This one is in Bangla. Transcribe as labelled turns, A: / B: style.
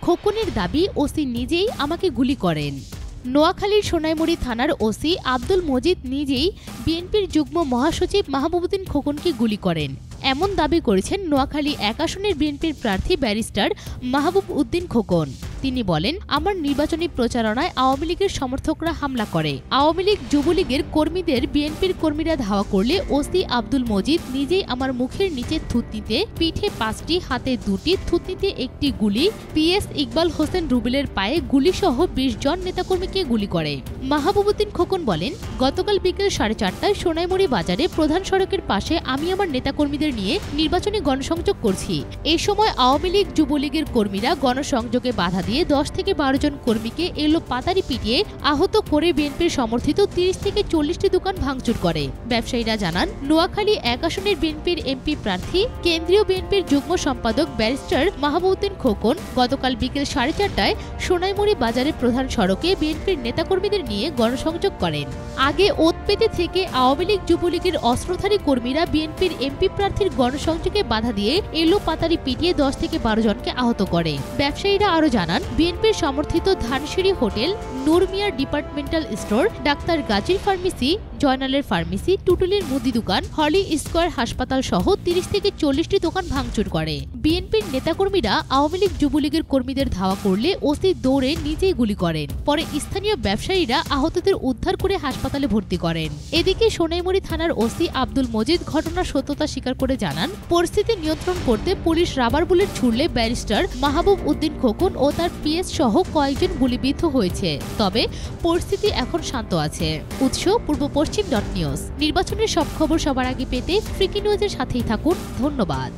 A: খোকনের দাবি ওসি নিজেই আমাকে গুলি করেন। নোয়াখালীর সোনাইমুড়ি থানার ওসি আব্দুল মজিদ নিজেই বিএনপির যুগ্ম মহাসচিব মাহবুবউদ্দিন খোকনকে গুলি করেন, এমন দাবি করেছেন নোয়াখালী ১ আসনের বিএনপির প্রার্থী ব্যারিস্টার মাহবুব উদ্দিন খোকন। তিনি বলেন, আমার নির্বাচনী প্রচারণায় আওয়ামী লীগের সমর্থকরা হামলা করে। আওয়ামী লীগ যুবলীগের কর্মীদের বিএনপির কর্মীরা ধাওয়া করলে ওসি আব্দুল মজিদ নিজেই আমার মুখের নিচে থুতনিতে, পিঠে ৫টি, হাতে ২টি, থুতনিতে ১টি গুলি, পিএস ইকবাল হোসেন রুবেলের পায়ে গুলিসহ ২০ জন নেতাকর্মীকে গুলি করে। মাহবুবউদ্দিন খোকন বলেন, গতকাল বিকেল ৪:৩০টায় সোনাইমুড়ি বাজারে প্রধান সড়কের পাশে আমি আমার নেতাকর্মীদের নিয়ে নির্বাচনী গণসংযোগ করছি। এই সময় আওয়ামী লীগ যুবলীগের কর্মীরা গণসংযোগে বাধা দিয়ে ১০ থেকে ১২ জন কর্মীকে এলো পাতারি পিটিয়ে আহত করে বিএনপির সমর্থিত ৩০ থেকে ৪০টি দোকান ভাঙচুর করে। ব্যবসায়ীরা জানান, নোয়াখালী ১ আসনের বিএনপির এমপি প্রার্থী কেন্দ্রীয় বিএনপির যুগ্ম সম্পাদক ব্যারিস্টার মাহবুবউদ্দিন খোকন গতকাল বিকেল ৪:৩০টায় সোনাইমুড়ি বাজারে প্রধান সড়কে বিএনপির নেতাকর্মীদের নিয়ে গণসংযোগ করেন। আগে ওত পেতে থেকে আওয়ামী লীগ যুবলীগের অস্ত্রধারী কর্মীরা বিএনপির এমপি প্রার্থীর গণসংযোগে বাধা দিয়ে এলো পাতারি পিটিয়ে ১০ থেকে ১২ জনকে আহত করে। ব্যবসায়ীরা আরও জানান, বিএনপির সমর্থিত ধানসিঁড়ি হোটেল, নূর মিয়ার ডিপার্টমেন্টাল স্টোর, ডাক্তার গাজীর ফার্মেসি, জয়নালের ফার্মেসি, টুটুলির মুদি দোকান, হলি স্কয়ার হাসপাতাল সহ ৩০ থেকে ৪০টি দোকান ভাঙচুর করে। বিএনপির নেতাকর্মীরা আওয়ামী লীগ যুবলীগের কর্মীদের ধাওয়া করলে ওসি দৌড়ে নিজেই গুলি করেন। পরে স্থানীয় ব্যবসায়ীরা আহতদের উদ্ধার করে হাসপাতালে ভর্তি করেন। এদিকে সোনাইমুড়ি থানার ওসি আব্দুল মজিদ ঘটনার সত্যতা স্বীকার করে জানান, পরিস্থিতি নিয়ন্ত্রণ করতে police rubber bullet ছুড়লে barrister Mahbub Uddin Khokon ও তার পিএস সহ কয়েকজন গুলিবিদ্ধ হয়েছে। তবে পরিস্থিতি এখন শান্ত আছে। উৎস পূর্বপশ্চিম.নিউজ। নির্বাচনের সব খবর সবার আগে পেতে ফ্রিকি নিউজের সাথেই থাকুন। ধন্যবাদ।